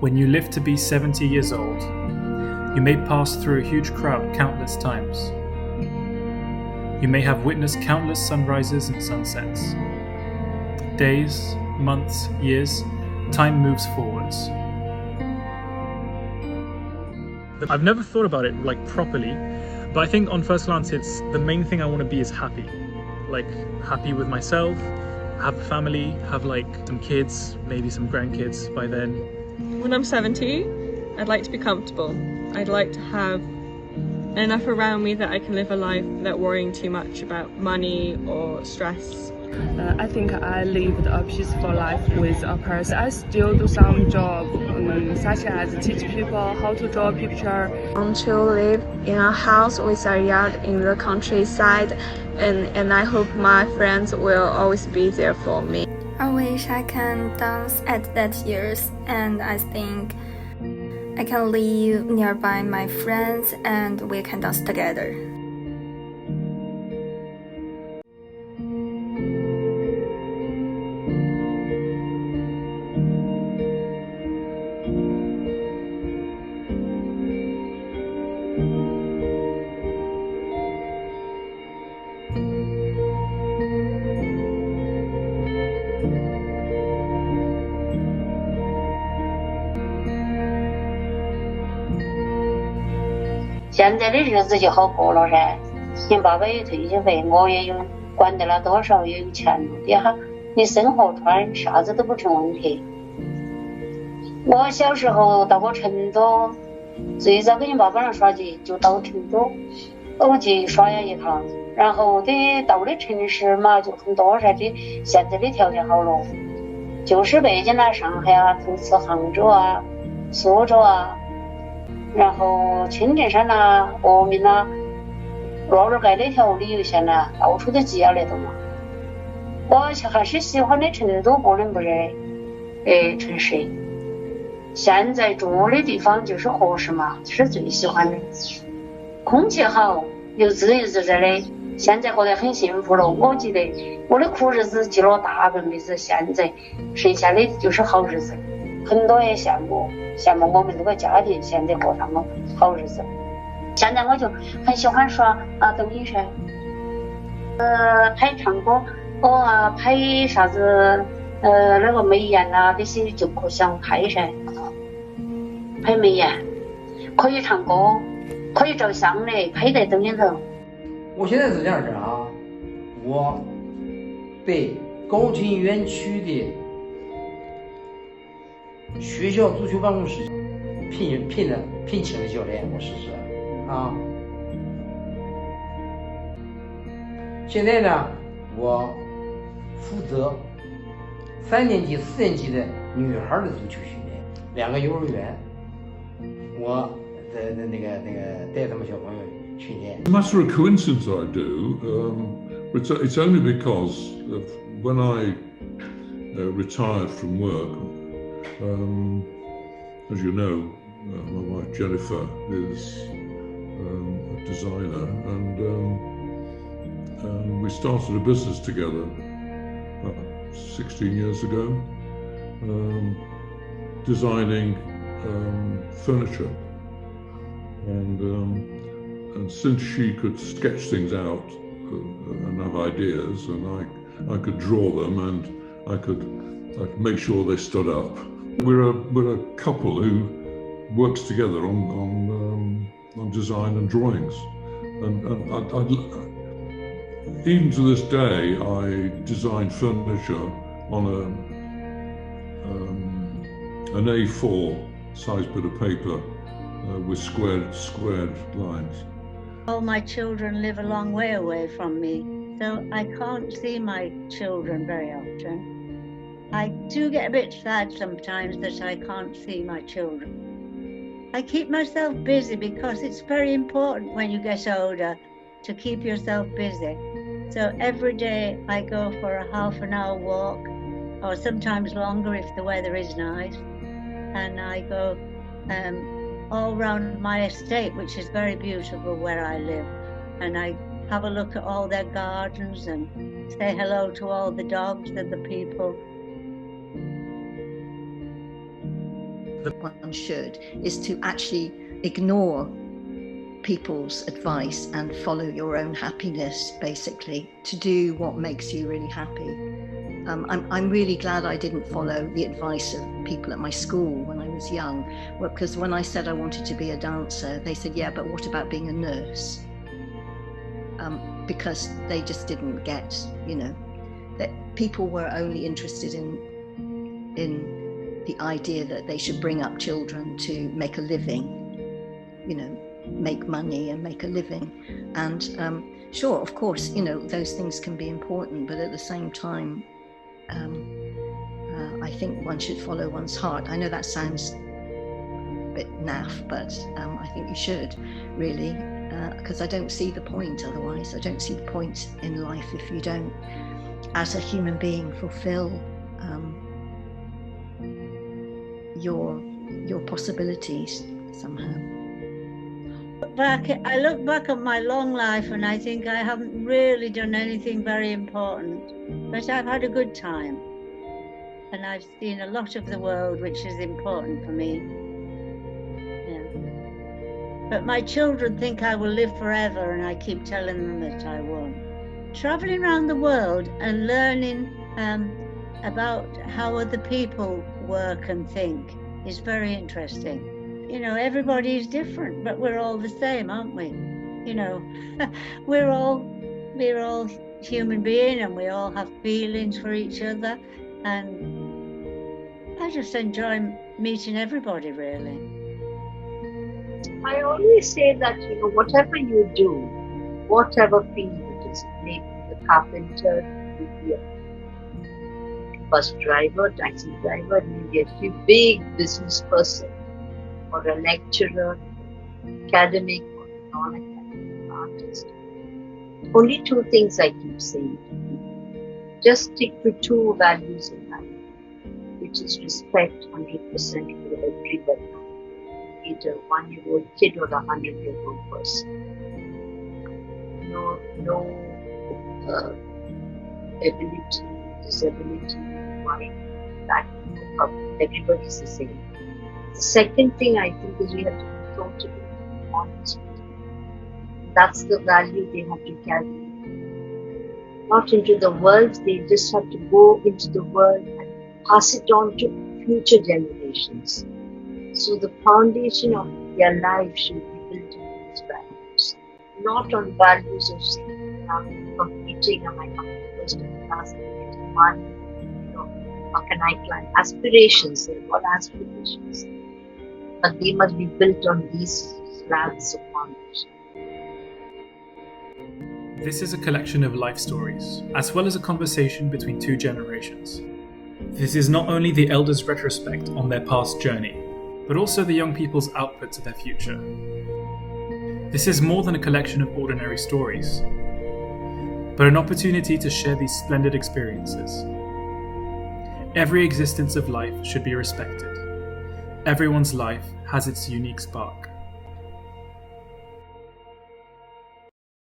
When you live to be 70 years old, you may pass through a huge crowd countless times. You may have witnessed countless sunrises and sunsets. Days, months, years, time moves forwards. I've never thought about it properly, but I think on first glance it's the main thing I want to be is happy. Happy with myself, have a family, have some kids, maybe some grandkids by then. When I'm 70, I'd like to be comfortable. I'd like to have enough around me that I can live a life without worrying too much about money or stress. I think I lived a peaceful life with a person. I still do some job, such as teach people how to draw a picture. I want to live in a house with a yard in the countryside, and I hope my friends will always be there for me. I wish I can dance at that years, and I think I can live nearby my friends and we can dance together.现在的日子就好过了噻，你爸爸有退休费，我也有管得了多少，也有钱了的哈，你生活穿啥子都不成问题。我小时候到过成都，最早跟你爸爸那耍起就到成都偶记耍呀一趟，然后得到的城市嘛就很多噻，这现在的条件好了，就是北京啊、上海啊、同时杭州啊、苏州啊，然后青城山啊、峨眉啊、罗尔盖那条旅游线啊，到处都挤啊那种嘛。我还是喜欢的成都不冷不热的城市。现在住的地方就是合适嘛，是最喜欢的。空气好，又自由自在的，现在过得很幸福了。我记得我的苦日子记了大半辈子，现在剩下的就是好日子。很多也羡慕我们这个家庭现在过上了好日子。现在我就很喜欢刷抖音噻，拍唱歌拍啥子那个美颜啊这些就不想拍噻，拍美颜可以唱歌，可以照相的，拍在抖音头。我现在是这样式啊，我被高新园区的学校足球办公室聘请的教练，我试试啊。现在呢，我负责3年级、4年级的女孩的足球训练，2个幼儿园，我那个带他们小朋友训练。 It's a matter of coincidence I do. It's only because of when I retired from work. As you know, my wife Jennifer is a designer, and we started a business together 16 years ago, designing furniture. And since she could sketch things out and have ideas, and I could draw them, and I could make sure they stood up. We're a couple who works together on design and drawings, and even to this day I design furniture on an A4 size bit of paper with squared lines. All my children live a long way away from me, so I can't see my children very often. I do get a bit sad sometimes that I can't see my children. I keep myself busy because it's very important when you get older to keep yourself busy. So every day I go for a half an hour walk, or sometimes longer if the weather is nice, and I go all around my estate, which is very beautiful where I live, and I have a look at all their gardens and say hello to all the dogs and the people. one should, is to actually ignore people's advice and follow your own happiness, basically, to do what makes you really happy. I'm really glad I didn't follow the advice of people at my school when I was young, because when I said I wanted to be a dancer, they said, yeah, but what about being a nurse? Because they just didn't get, that people were only interested in the idea that they should bring up children to make a living, make money and make a living. And sure, of course, those things can be important, but at the same time, I think one should follow one's heart. I know that sounds a bit naff, but I think you should, really, because I don't see the point otherwise. I don't see the point in life if you don't, as a human being, fulfill your possibilities somehow. I look back at my long life and I think I haven't really done anything very important, but I've had a good time and I've seen a lot of the world, which is important for me. Yeah. But my children think I will live forever and I keep telling them that I won't. Traveling around the world and learning about how other people work and think is very interesting. Everybody's different, but we're all the same, aren't we? We're all human beings and we all have feelings for each other. And I just enjoy meeting everybody, really. I always say that, whatever you do, whatever field it is, maybe a carpenter, maybe a bus driver, taxi driver, maybe a big business person, or a lecturer, academic or non-academic artist. Only two things I keep saying to you. Just stick to two values in life, which is respect 100% for everybody, be it a 1-year-old kid or a 100-year-old person. No ability, disability, white, black, everybody's the same. The second thing I think is we have to be totally honest with them. That's the value they have to carry. Not into the world, they just have to go into the world and pass it on to future generations. So the foundation of their life should be built on these values, not on values of saying, I'm competing, am I coming first in the class, getting money, how can I climb? Aspirations, they're all aspirations. But they must be built on these slabs of foundation. This is a collection of life stories, as well as a conversation between two generations. This is not only the elders' retrospect on their past journey, but also the young people's output to their future. This is more than a collection of ordinary stories, but an opportunity to share these splendid experiences. Every existence of life should be respected. Everyone's life has its unique spark.